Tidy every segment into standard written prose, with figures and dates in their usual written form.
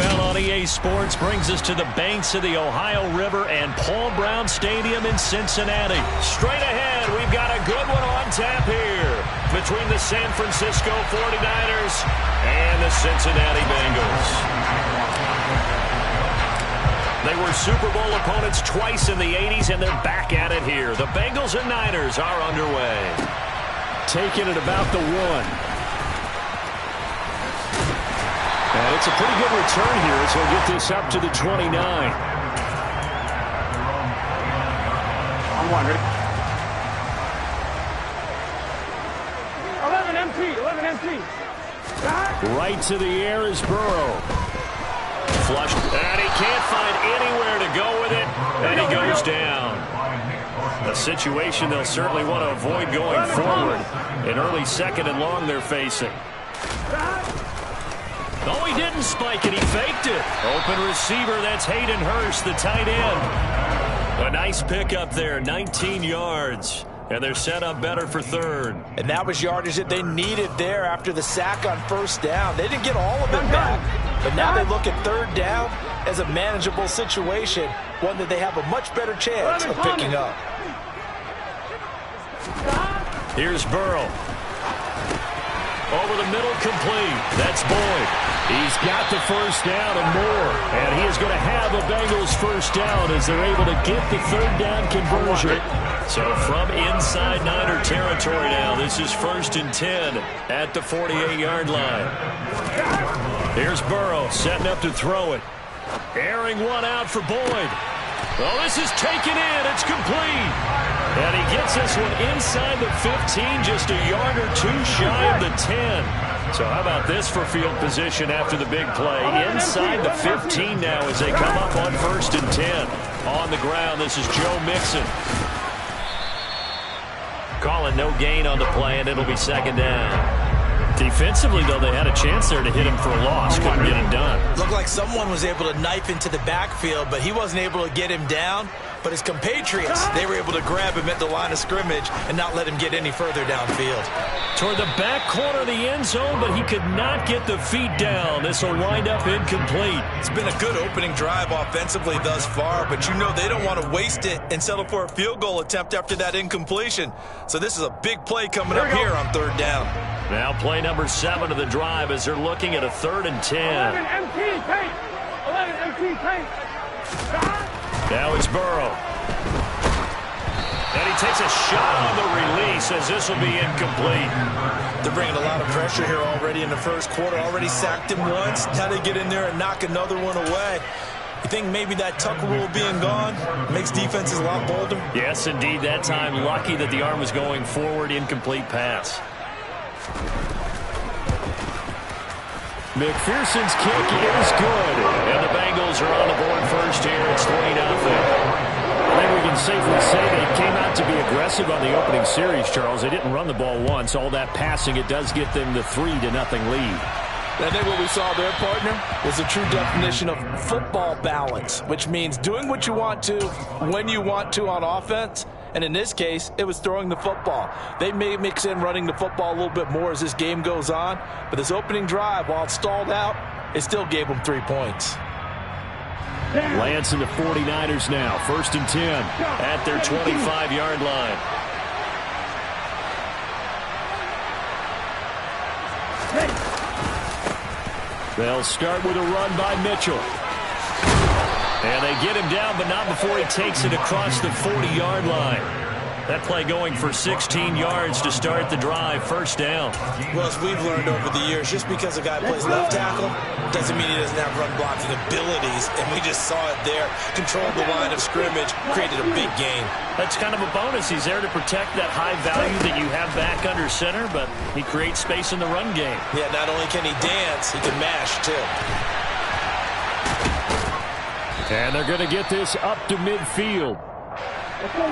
NFL on EA Sports brings us to the banks of the Ohio River and Paul Brown Stadium in Cincinnati. Straight ahead, we've got a good one on tap here between the San Francisco 49ers and the Cincinnati Bengals. They were Super Bowl opponents twice in the 80s, and they're back at it here. The Bengals and Niners are underway. Taking it about the 1. And it's a pretty good return here as he'll get this up to the 29. On 1, ready? 11 empty, 11 empty. Right to the air is Burrow. Flushed, and he can't find anywhere to go with it, and he goes down. A situation they'll certainly want to avoid going forward. An early 2nd and long they're facing. Oh, he didn't spike it. He faked it. Open receiver. That's Hayden Hurst, the tight end. A nice pickup there, 19 yards. And they're set up better for 3rd. And that was yardage that they needed there after the sack on 1st down. They didn't get all of it back. But now they look at 3rd down as a manageable situation, one that they have a much better chance of picking up. Here's Burrow. Over the middle, complete. That's Boyd. He's got the 1st down and more. And he is going to have a Bengals 1st down as they're able to get the 3rd down conversion. So from inside Niner territory now, this is 1st and 10 at the 48-yard line. Here's Burrow setting up to throw it. Airing one out for Boyd. Well, this is taken in. It's complete. And he gets this one inside the 15, just a yard or 2 shy of the 10. So how about this for field position after the big play? Inside the 15 now as they come up on 1st and 10. On the ground, this is Joe Mixon. Calling no gain on the play, and it'll be 2nd down. Defensively, though, they had a chance there to hit him for a loss. Couldn't get him done. Looked like someone was able to knife into the backfield, but he wasn't able to get him down. But his compatriots, they were able to grab him at the line of scrimmage and not let him get any further downfield. Toward the back corner of the end zone, but he could not get the feet down. This will wind up incomplete. It's been a good opening drive offensively thus far, but you know they don't want to waste it and settle for a field goal attempt after that incompletion. So this is a big play coming up here on 3rd down. Now play number 7 of the drive as they're looking at a 3rd and 10. 11 empty, paint. 11 empty, paint. Now it's Burrow. And he takes a shot on the release as this will be incomplete. They're bringing a lot of pressure here already in the 1st quarter. Already sacked him once. Now they get in there and knock another one away. You think maybe that Tucker rule being gone makes defenses a lot bolder? Yes, indeed. That time, lucky that the arm was going forward. Incomplete pass. McPherson's kick is good. And the Bengals are on the board first here. It's 3-0. I think we can safely say they came out to be aggressive on the opening series, Charles. They didn't run the ball once. All that passing, it does get them the 3-0 lead. I think what we saw there, partner, was a true definition of football balance, which means doing what you want to, when you want to on offense. And in this case, it was throwing the football. They may mix in running the football a little bit more as this game goes on. But this opening drive, while it stalled out, it still gave them 3 points. Lance and the 49ers now. 1st and 10 at their 25-yard line. They'll start with a run by Mitchell. And they get him down, but not before he takes it across the 40-yard line. That play going for 16 yards to start the drive. 1st down. Well, as we've learned over the years, just because a guy plays left tackle doesn't mean he doesn't have run blocking abilities. And we just saw it there. Controlled the line of scrimmage, created a big gain. That's kind of a bonus. He's there to protect that high value that you have back under center, but he creates space in the run game. Yeah, not only can he dance, he can mash, too. And they're going to get this up to midfield.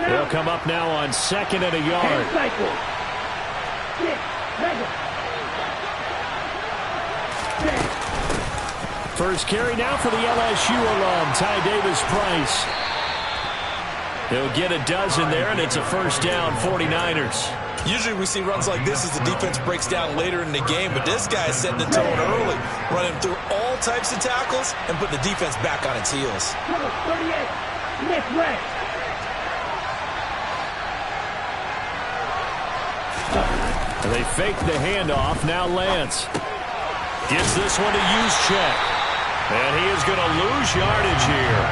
They'll come up now on 2nd and a yard. First carry now for the LSU alum, Ty Davis-Price. He'll get a dozen there, and it's a 1st down, 49ers. Usually we see runs like this as the defense breaks down later in the game, but this guy is setting the tone early, running through all types of tackles and putting the defense back on its heels. Number 38, Nick Ray. They fake the handoff. Now Lance gets this one to Juszczyk. And he is going to lose yardage here.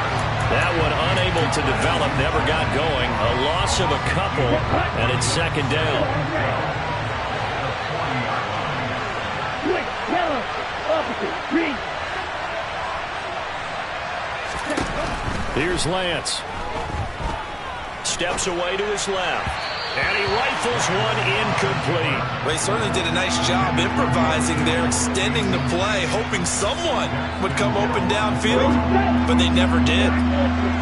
That one unable to develop, never got going. A loss of a couple, and it's second down. Quick, yellow, opposite, green. Here's Lance. Steps away to his left. And he rifles one incomplete. Well, he certainly did a nice job improvising there, extending the play, hoping someone would come open downfield, but they never did.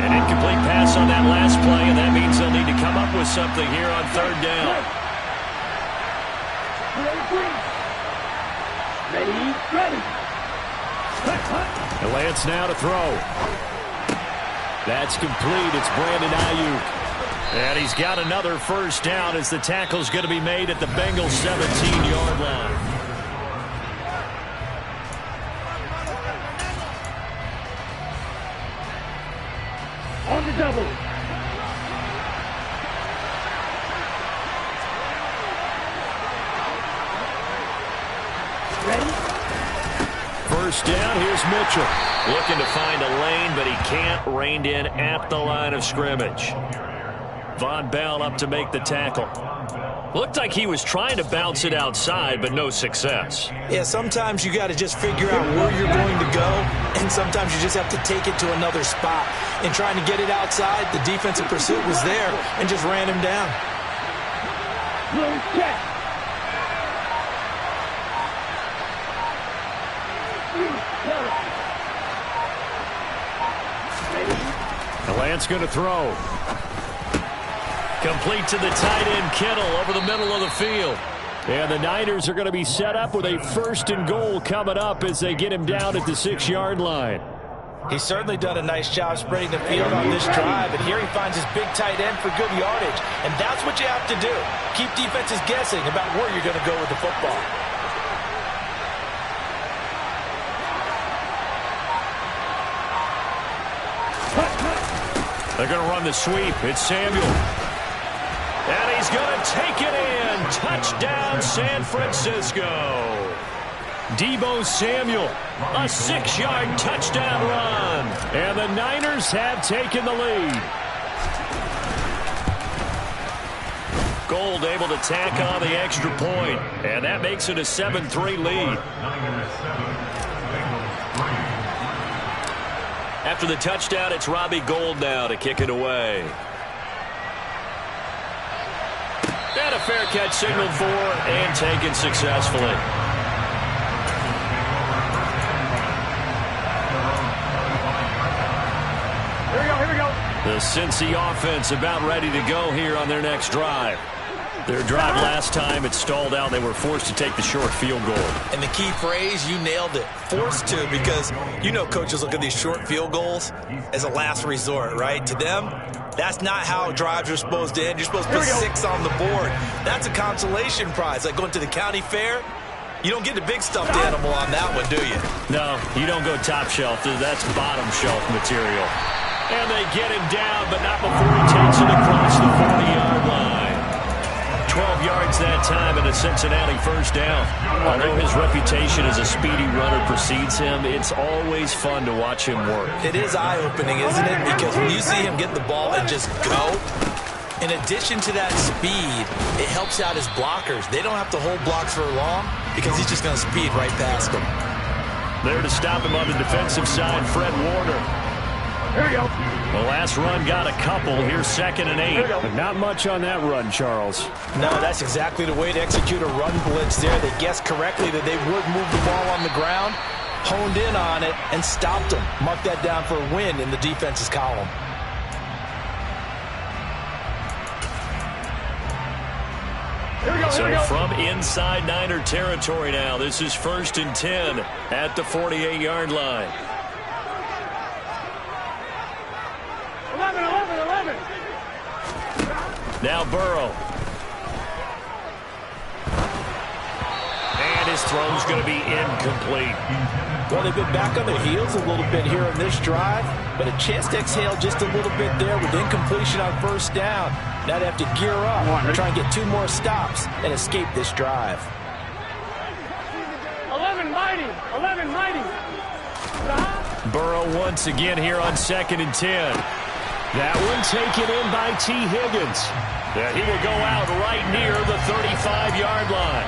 An incomplete pass on that last play, and that means they'll need to come up with something here on third down. Ready. And Lance now to throw. That's complete. It's Brandon Ayuk. And he's got another first down as the tackle's going to be made at the Bengals 17-yard line. On the double. Ready? First down, here's Mitchell. Looking to find a lane, but he can't. Reined in at the line of scrimmage. Von Bell up to make the tackle. Looked like he was trying to bounce it outside, but no success. Yeah, sometimes you got to just figure out where you're going to go, and sometimes you just have to take it to another spot. In trying to get it outside, the defensive pursuit was there and just ran him down. Blue check. And Lance going to throw. Complete to the tight end, Kittle, over the middle of the field. And the Niners are going to be set up with a first and goal coming up as they get him down at the 6-yard line. He's certainly done a nice job spreading the field on this drive, and here he finds his big tight end for good yardage. And that's what you have to do. Keep defenses guessing about where you're going to go with the football. They're going to run the sweep. It's Samuel. And he's going to take it in. Touchdown, San Francisco. Deebo Samuel, a 6-yard touchdown run. And the Niners have taken the lead. Gold able to tack on the extra point. And that makes it a 7-3 lead. After the touchdown, it's Robbie Gould now to kick it away. And a fair catch signaled for and taken successfully. Here we go. The Cincy offense about ready to go here on their next drive. Their drive last time, it stalled out. They were forced to take the short field goal. And the key phrase, you nailed it. Forced to, because you know coaches look at these short field goals as a last resort, right? To them, that's not how drives are supposed to end. You're supposed to put 6 on the board. That's a consolation prize. Like going to the county fair, you don't get the big stuffed animal on that one, do you? No, you don't go top shelf. That's bottom shelf material. And they get him down, but not before he takes it across the 40-yard line. 12 yards that time and a Cincinnati first down. Although his reputation as a speedy runner precedes him, it's always fun to watch him work. It is eye-opening, isn't it? Because when you see him get the ball and just go, in addition to that speed, it helps out his blockers. They don't have to hold blocks for long because he's just going to speed right past them. There to stop him on the defensive side, Fred Warner. Here we go. The last run got a couple. Here's 2nd and 8. But not much on that run, Charles. No, that's exactly the way to execute a run blitz there. They guessed correctly that they would move the ball on the ground, honed in on it, and stopped them. Mark that down for a win in the defense's column. So from inside Niner territory now, this is 1st and 10 at the 48-yard line. 11. Now Burrow. this throw's going to be incomplete. Well, they've been back on their heels a little bit here on this drive, but a chance to exhale just a little bit there with incompletion on first down. Now they have to gear up, try and get 2 more stops, and escape this drive. 11 mighty. 11 mighty. Burrow once again here on 2nd and 10. That one taken in by T. Higgins. Yeah, he will go out right near the 35-yard line.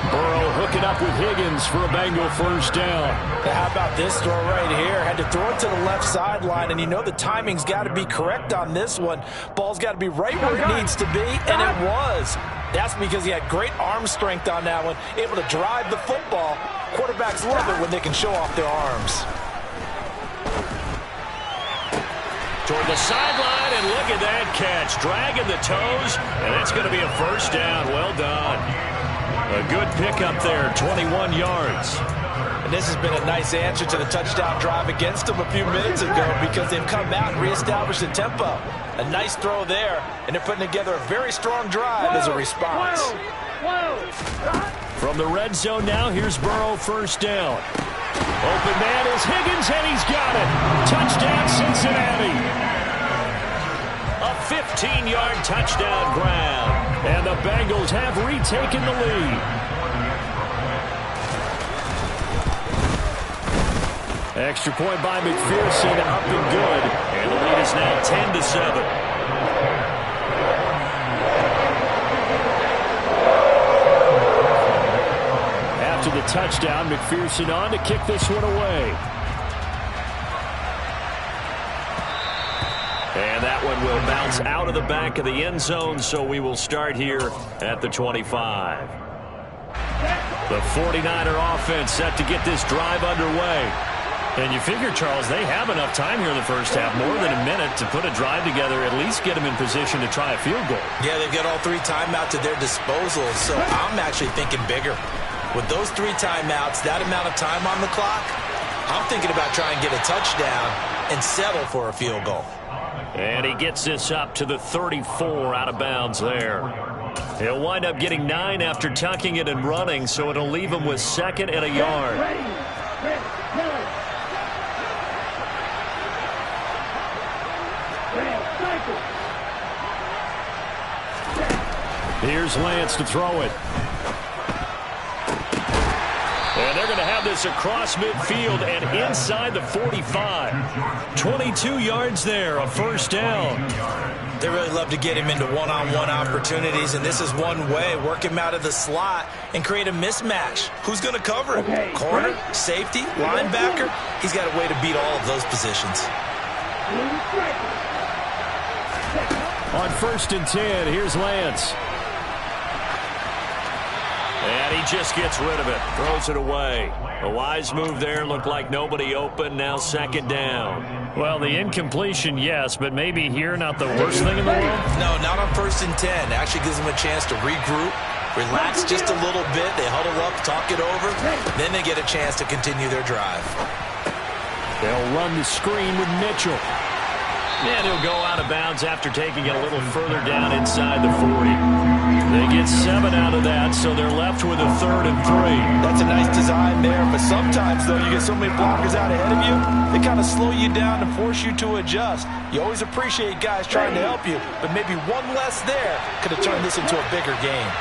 Burrow hooking up with Higgins for a Bengal first down. How about this throw right here? Had to throw it to the left sideline, and you know the timing's got to be correct on this one. Ball's got to be right where it needs to be, and it was. That's because he had great arm strength on that one, able to drive the football. Quarterbacks love it when they can show off their arms. Toward the sideline, and look at that catch. Dragging the toes, and that's going to be a first down. Well done. A good pickup there, 21 yards. And this has been a nice answer to the touchdown drive against them a few minutes ago because they've come out and reestablished the tempo. A nice throw there, and they're putting together a very strong drive as a response. From the red zone now, here's Burrow first down. Open man is Higgins, and he's got it. Touchdown, Cincinnati. A 15-yard touchdown grab. And the Bengals have retaken the lead. Extra point by McPherson, up and good. And the lead is now 10-7. After the touchdown, McPherson on to kick this one away. And that one will bounce out of the back of the end zone, so we will start here at the 25. The 49er offense set to get this drive underway. And you figure, Charles, they have enough time here in the first half, more than a minute, to put a drive together, at least get them in position to try a field goal. Yeah, they've got all 3 timeouts at their disposal, so I'm actually thinking bigger. With those 3 timeouts, that amount of time on the clock, I'm thinking about trying to get a touchdown and settle for a field goal. And he gets this up to the 34 out of bounds there. He'll wind up getting 9 after tucking it and running, so it'll leave him with 2nd and a yard. Here's Lance to throw it. And they're going to have this across midfield and inside the 45. 22 yards there, a first down. They really love to get him into one-on-one opportunities, and this is one way. Work him out of the slot and create a mismatch. Who's going to cover him? Corner, safety, linebacker? He's got a way to beat all of those positions. On 1st and 10, here's Lance. And he just gets rid of it, throws it away. A wise move there, looked like nobody open, now 2nd down. Well, the incompletion, yes, but maybe here not the worst thing in the world? No, not on 1st and 10. Actually gives them a chance to regroup, relax just a little bit. They huddle up, talk it over, then they get a chance to continue their drive. They'll run the screen with Mitchell. And he'll go out of bounds after taking it a little further down inside the 40. They get 7 out of that, so they're left with a 3rd and 3. That's a nice design there, but sometimes, though, you get so many blockers out ahead of you, they kind of slow you down and force you to adjust. You always appreciate guys trying to help you, but maybe one less there could have turned this into a bigger game.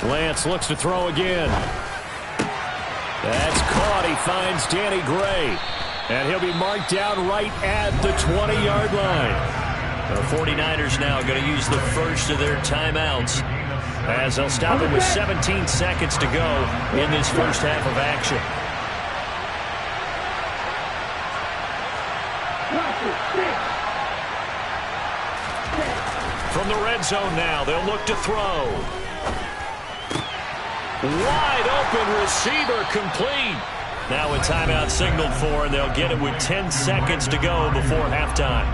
Lance looks to throw again. That's caught. He finds Danny Gray. And he'll be marked down right at the 20-yard line. The 49ers now going to use the first of their timeouts, as they'll stop him with 17 seconds to go in this first half of action. From the red zone now, they'll look to throw. Wide open receiver, complete. Now a timeout signaled for, and they'll get it with 10 seconds to go before halftime.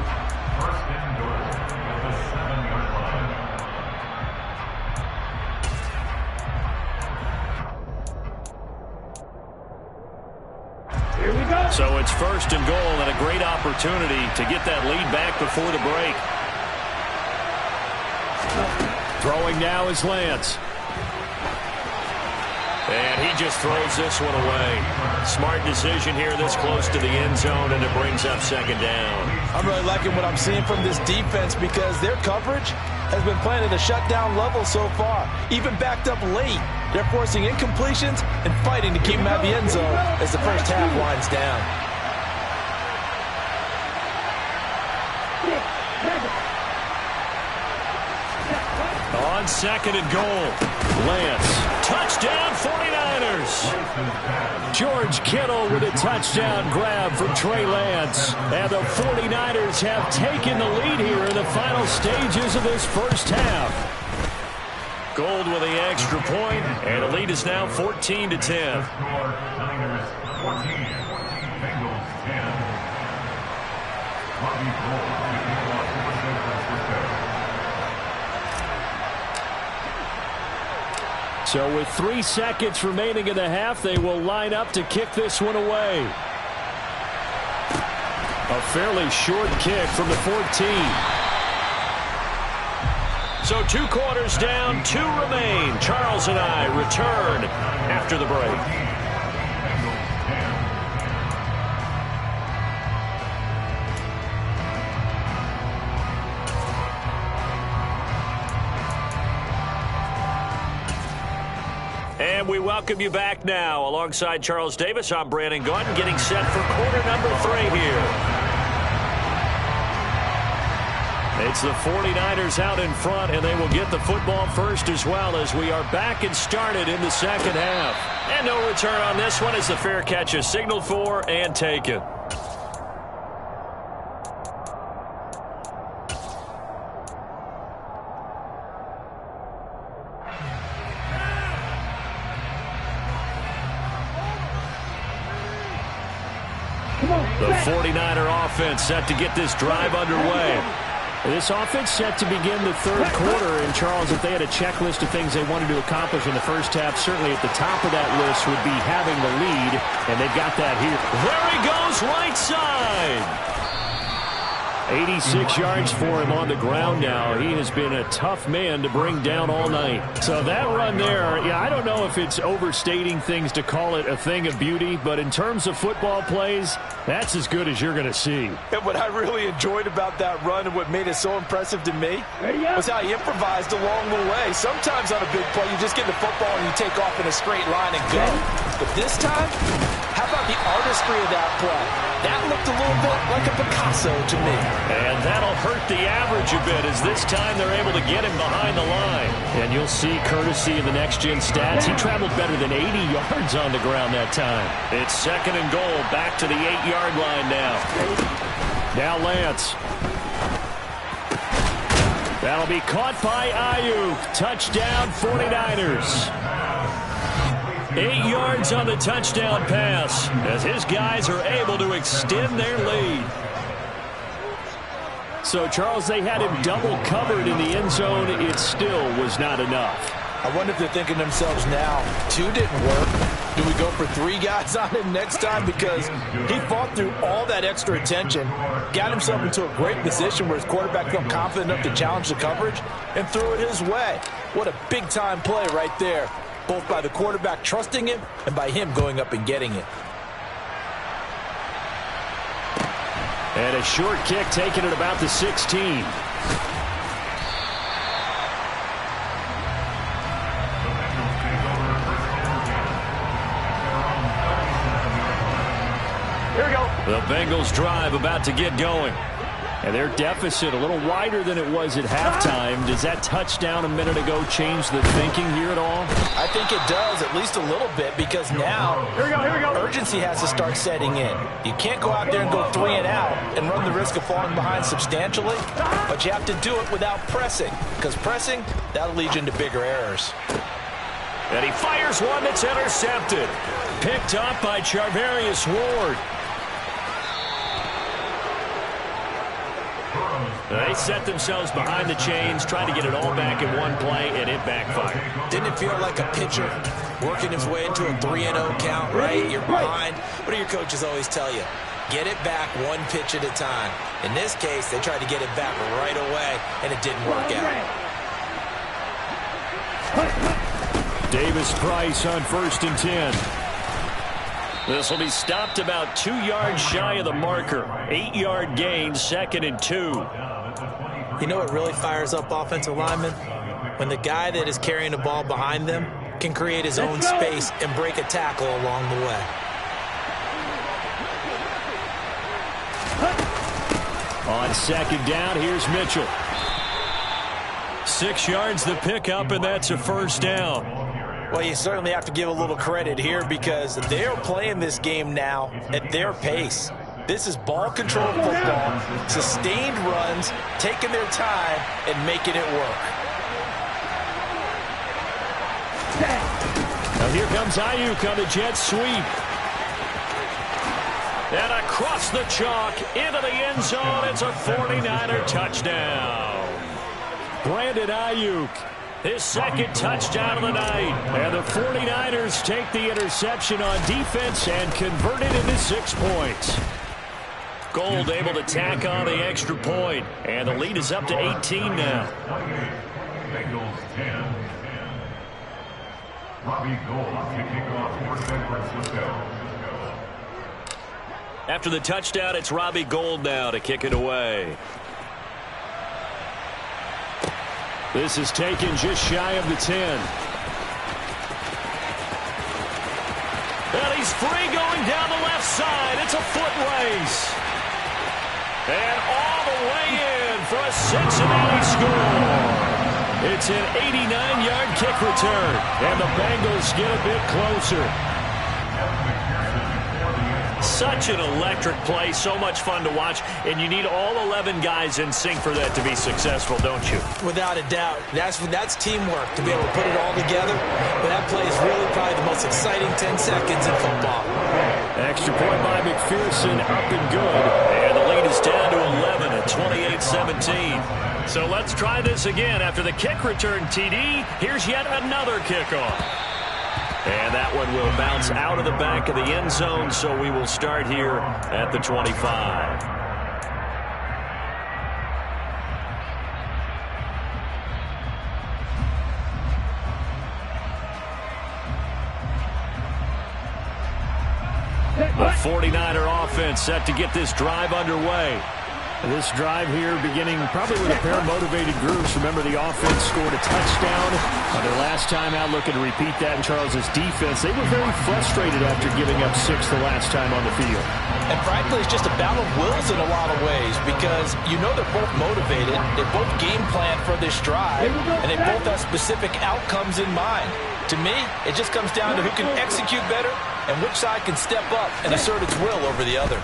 So it's first and goal and a great opportunity to get that lead back before the break. Throwing now is Lance. And he just throws this one away. Smart decision here this close to the end zone, and it brings up second down. I'm really liking what I'm seeing from this defense because their coverage has been playing at a shutdown level so far. Even backed up late, they're forcing incompletions and fighting to keep them out of the end zone as the first half winds down. On second and goal, Lance. Touchdown 49ers. George Kittle with a touchdown grab from Trey Lance. And the 49ers have taken the lead here in the final stages of this first half. Gold with the extra point, and the lead is now 14-10. So with 3 seconds remaining in the half, they will line up to kick this one away. A fairly short kick from the 14. So 2 quarters down, 2 remain. Charles and I return after the break. And we welcome you back now. Alongside Charles Davis, I'm Brandon Gaudin, getting set for quarter number 3 here. It's the 49ers out in front, and they will get the football first as well as we are back and started in the second half. And no return on this one as the fair catch is signaled for and taken. The 49er offense set to get this drive underway. This offense set to begin the third quarter. And, Charles, if they had a checklist of things they wanted to accomplish in the first half, certainly at the top of that list would be having the lead, and they've got that here. There he goes, right side. 86 yards for him on the ground now. He has been a tough man to bring down all night. So that run there, yeah, I don't know if it's overstating things to call it a thing of beauty, but in terms of football plays, that's as good as you're going to see. And what I really enjoyed about that run and what made it so impressive to me was how he improvised along the way. Sometimes on a big play, you just get the football and you take off in a straight line and go. But this time, how about the artistry of that play? That looked a little bit like a Picasso to me. And that'll hurt the average a bit as this time they're able to get him behind the line. And you'll see, courtesy of the next-gen stats, he traveled better than 80 yards on the ground that time. It's second and goal, back to the 8-yard line now. Now Lance. That'll be caught by Ayuk. Touchdown 49ers. 8 yards on the touchdown pass as his guys are able to extend their lead. So, Charles, they had him double covered in the end zone. It still was not enough. I wonder if they're thinking to themselves now, 2 didn't work. Do we go for 3 guys on him next time? Because he fought through all that extra attention, got himself into a great position where his quarterback felt confident enough to challenge the coverage and threw it his way. What a big-time play right there, both by the quarterback trusting him and by him going up and getting it. And a short kick taken at about the 16. Here we go. The Bengals drive about to get going. And their deficit a little wider than it was at halftime. Does that touchdown a minute ago change the thinking here at all? I think it does, at least a little bit, because now urgency has to start setting in. You can't go out there and go 3 and out and run the risk of falling behind substantially, but you have to do it without pressing, because pressing, that'll lead you into bigger errors. And he fires one that's intercepted. Picked up by Charvarius Ward. They set themselves behind the chains, trying to get it all back in one play, and it backfired. Didn't it feel like a pitcher working his way into a 3-0 count, right? You're behind. What do your coaches always tell you? Get it back one pitch at a time. In this case, they tried to get it back right away, and it didn't work out. Davis Price on 1st and 10. This will be stopped about 2 yards shy of the marker. 8-yard gain, 2nd and 2. You know what really fires up offensive linemen? When the guy that is carrying the ball behind them can create his own space and break a tackle along the way. On 2nd down, here's Mitchell. 6 yards the pickup, and that's a 1st down. Well, you certainly have to give a little credit here because they're playing this game now at their pace. This is ball-controlled football, sustained runs, taking their time, and making it work. Now here comes Ayuk on the jet sweep. And across the chalk, into the end zone, it's a 49er touchdown. Brandon Ayuk, his 2nd touchdown of the night. And the 49ers take the interception on defense and convert it into 6 points. Gold able to tack on the extra point, and the lead is up to 18 now. Bengals 10. Robbie Gold kicking off for San Francisco. After the touchdown, it's Robbie Gold now to kick it away. This is taken just shy of the 10. And he's free going down the left side. It's a foot race. And all the way in for a Cincinnati score. It's an 89-yard kick return. And the Bengals get a bit closer. Such an electric play, so much fun to watch, and you need all 11 guys in sync for that to be successful, don't you? Without a doubt. That's teamwork to be able to put it all together. But that play is really probably the most exciting 10 seconds in football. Extra point by McPherson, up and good. And the lead is down to 11 at 28-17. So let's try this again. After the kick return TD, here's yet another kickoff. And that one will bounce out of the back of the end zone, so we will start here at the 25. The 49er offense set to get this drive underway. This drive here beginning probably with a pair of motivated groups. Remember, the offense scored a touchdown on their last time out. Looking to repeat that in Charles's defense. They were very frustrated after giving up 6 the last time on the field. And frankly, it's just a battle of wills in a lot of ways because you know they're both motivated. They both game plan for this drive, and they both have specific outcomes in mind. To me, it just comes down to who can execute better and which side can step up and assert its will over the other.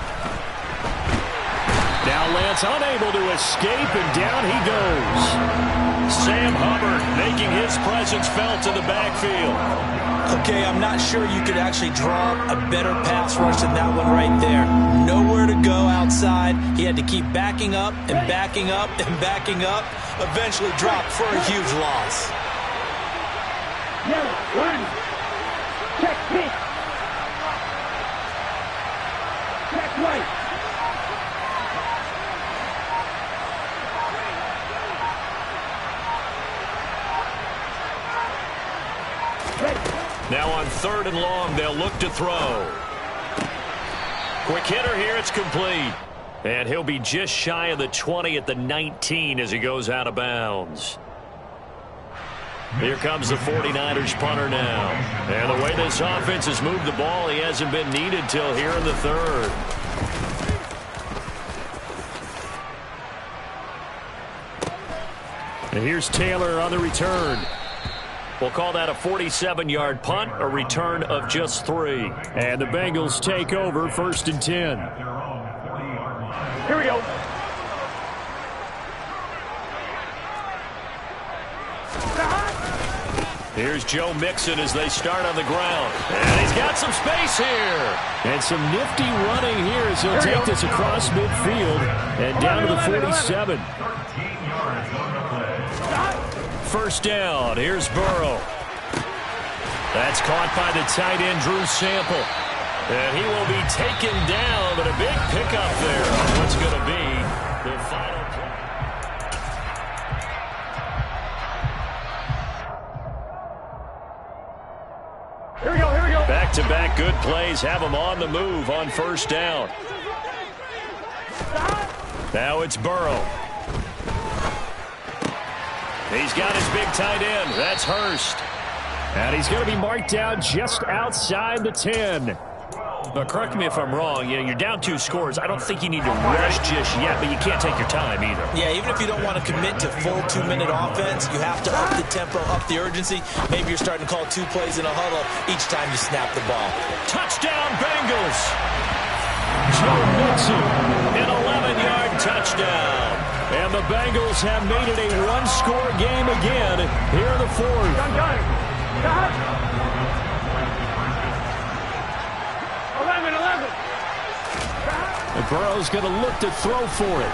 Now Lance unable to escape, and down he goes. Sam Hubbard making his presence felt in the backfield. Okay, I'm not sure you could actually draw a better pass rush than that one right there. Nowhere to go outside. He had to keep backing up and backing up and backing up. Eventually dropped for a huge loss. Check pitch. Check right. Now on 3rd and long, they'll look to throw. Quick hitter here, it's complete. And he'll be just shy of the 20 at the 19 as he goes out of bounds. Here comes the 49ers punter now. And the way this offense has moved the ball, he hasn't been needed till here in the 3rd. And here's Taylor on the return. We'll call that a 47-yard punt, a return of just 3. And the Bengals take over 1st and 10. Here we go. Here's Joe Mixon as they start on the ground. And he's got some space here. And some nifty running here as he'll take this across midfield and down to the 47. 1st down. Here's Burrow. That's caught by the tight end, Drew Sample. And he will be taken down, but a big pickup there on what's going to be the final play. Here we go, here we go. Back-to-back good plays have him on the move on first down. Now it's Burrow. He's got his big tight end. That's Hurst. And he's going to be marked down just outside the 10. But correct me if I'm wrong. You're down 2 scores. I don't think you need to rush just yet, but you can't take your time either. Yeah, even if you don't want to commit to full 2-minute offense, you have to up the tempo, up the urgency. Maybe you're starting to call 2 plays in a huddle each time you snap the ball. Touchdown, Bengals. Joe Mixon, an 11-yard touchdown. And the Bengals have made it a 1-score game again here in the 4th. Done. 11. And Burrow's going to look to throw for it.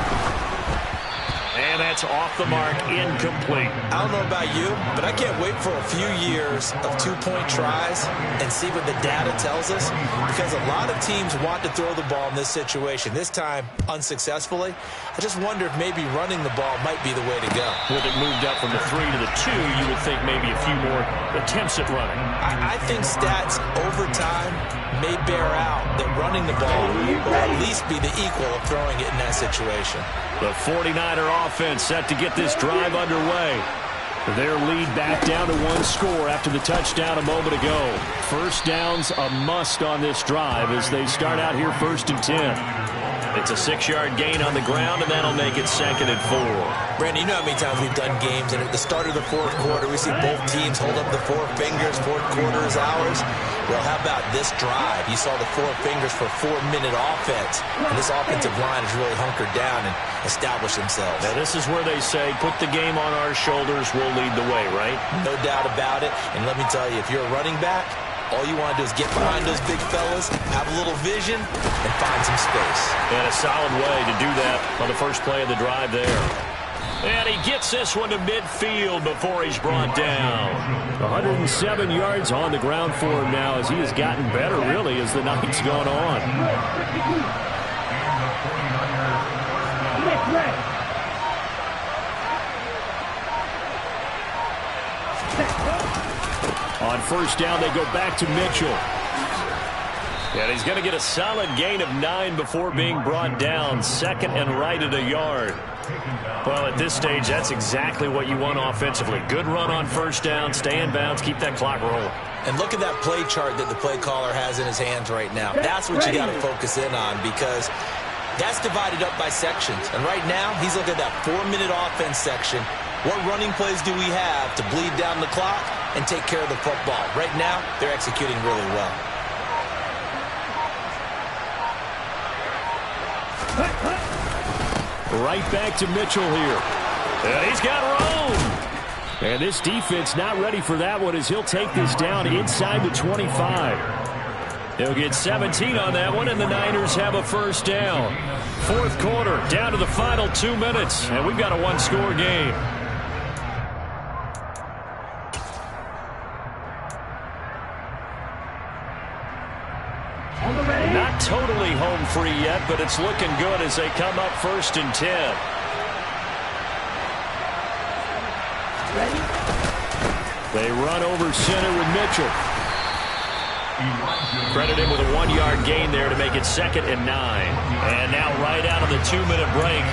And that's off the mark, incomplete. I don't know about you, but I can't wait for a few years of 2-point tries and see what the data tells us, because a lot of teams want to throw the ball in this situation. This time, unsuccessfully. I just wonder if maybe running the ball might be the way to go. With it moved up from the 3 to the 2, you would think maybe a few more attempts at running. I think stats over time may bear out that running the ball will at least be the equal of throwing it in that situation. The 49er offense set to get this drive underway. Their lead back down to 1 score after the touchdown a moment ago. First down's a must on this drive as they start out here 1st and 10. It's a 6-yard gain on the ground, and that'll make it 2nd and 4. Brandon, you know how many times we've done games, and at the start of the 4th quarter, we see both teams hold up the 4 fingers, 4th quarter is ours. Well, how about this drive? You saw the 4 fingers for 4-minute offense, and this offensive line has really hunkered down and established themselves. Now, this is where they say, put the game on our shoulders, we'll lead the way, right? No doubt about it, and let me tell you, if you're a running back, all you want to do is get behind those big fellas, have a little vision, and find some space. And a solid way to do that on the first play of the drive there. And he gets this one to midfield before he's brought down. 107 yards on the ground for him now as he has gotten better, really, as the night's gone on. On first down, they go back to Mitchell. And he's going to get a solid gain of 9 before being brought down. 2nd and right at a yard. Well, at this stage, that's exactly what you want offensively. Good run on first down, stay in bounds, keep that clock rolling. And look at that play chart that the play caller has in his hands right now. That's what you got to focus in on, because that's divided up by sections. And right now, he's looking at that 4-minute offense section. What running plays do we have to bleed down the clock and take care of the football? Right now, they're executing really well. Right back to Mitchell here. And he's got room. And this defense not ready for that one as he'll take this down inside the 25. He'll get 17 on that one, and the Niners have a first down. 4th quarter, down to the final 2 minutes, and we've got a 1-score game. Not totally home free yet, but it's looking good as they come up 1st and 10. They run over center with Mitchell. Credit him with a 1-yard gain there to make it 2nd and 9. And now right out of the 2-minute break,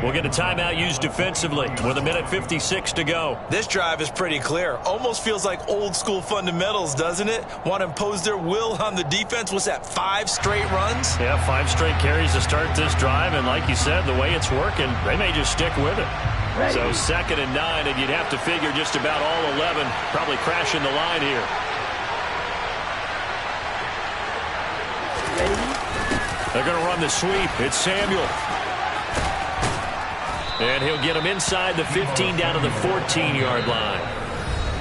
we'll get a timeout used defensively with 1:56 to go. This drive is pretty clear. Almost feels like old school fundamentals, doesn't it? Want to impose their will on the defense. What's that, 5 straight runs? Yeah, 5 straight carries to start this drive. And like you said, the way it's working, they may just stick with it. So 2nd and 9, and you'd have to figure just about all 11 probably crashing the line here. They're going to run the sweep. It's Samuel. And he'll get him inside the 15 down to the 14-yard line.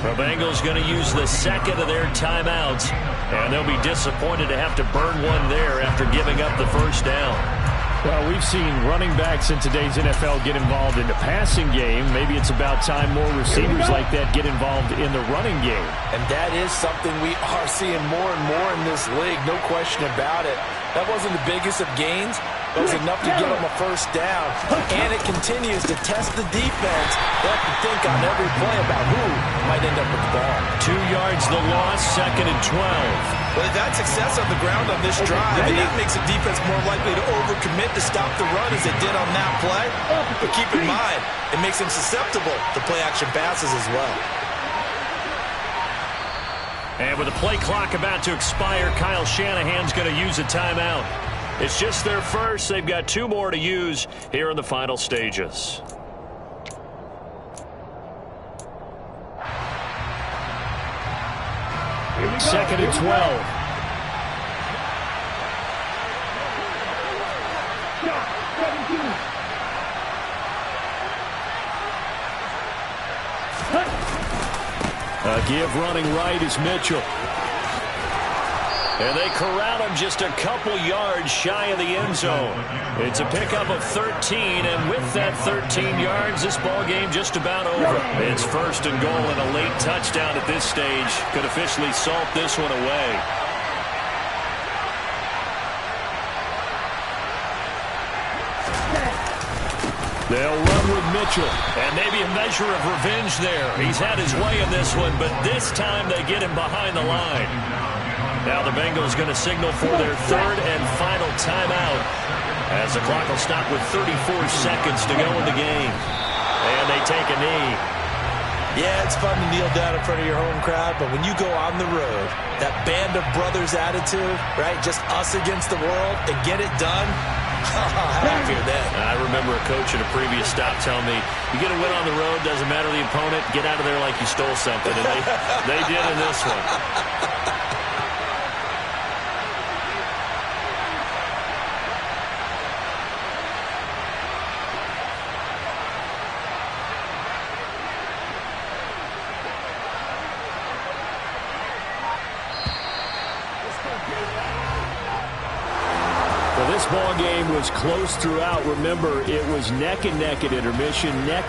The Bengals going to use the 2nd of their timeouts, and they'll be disappointed to have to burn one there after giving up the first down. Well, we've seen running backs in today's NFL get involved in the passing game. Maybe it's about time more receivers like that get involved in the running game. And that is something we are seeing more and more in this league, no question about it. That wasn't the biggest of gains, but it was enough to get them a first down. And it continues to test the defense. They have to think on every play about who might end up with the ball. 2 yards the loss, 2nd and 12. But they've had success on the ground on this drive, and that makes a defense more likely to overcommit to stop the run as they did on that play. But keep in mind, it makes them susceptible to play-action passes as well. And with the play clock about to expire, Kyle Shanahan's going to use a timeout. It's just their first. They've got 2 more to use here in the final stages. Second and 12. Give running right is Mitchell. And they corral him just a couple yards shy of the end zone. It's a pickup of 13, and with that 13 yards, this ball game just about over. It's 1st and goal, and a late touchdown at this stage could officially salt this one away. They'll run with Mitchell, and maybe a measure of revenge there. He's had his way in this one, but this time they get him behind the line. Now the Bengals going to signal for their 3rd and final timeout as the clock will stop with 34 seconds to go in the game. And they take a knee. Yeah, it's fun to kneel down in front of your home crowd, but when you go on the road, that band of brothers attitude, right, just us against the world, and get it done, how happy are they? I remember a coach at a previous stop telling me, you get a win on the road, doesn't matter the opponent, get out of there like you stole something. And they did in this one. Well, this ball game was close throughout. Remember, it was neck and neck at intermission, neck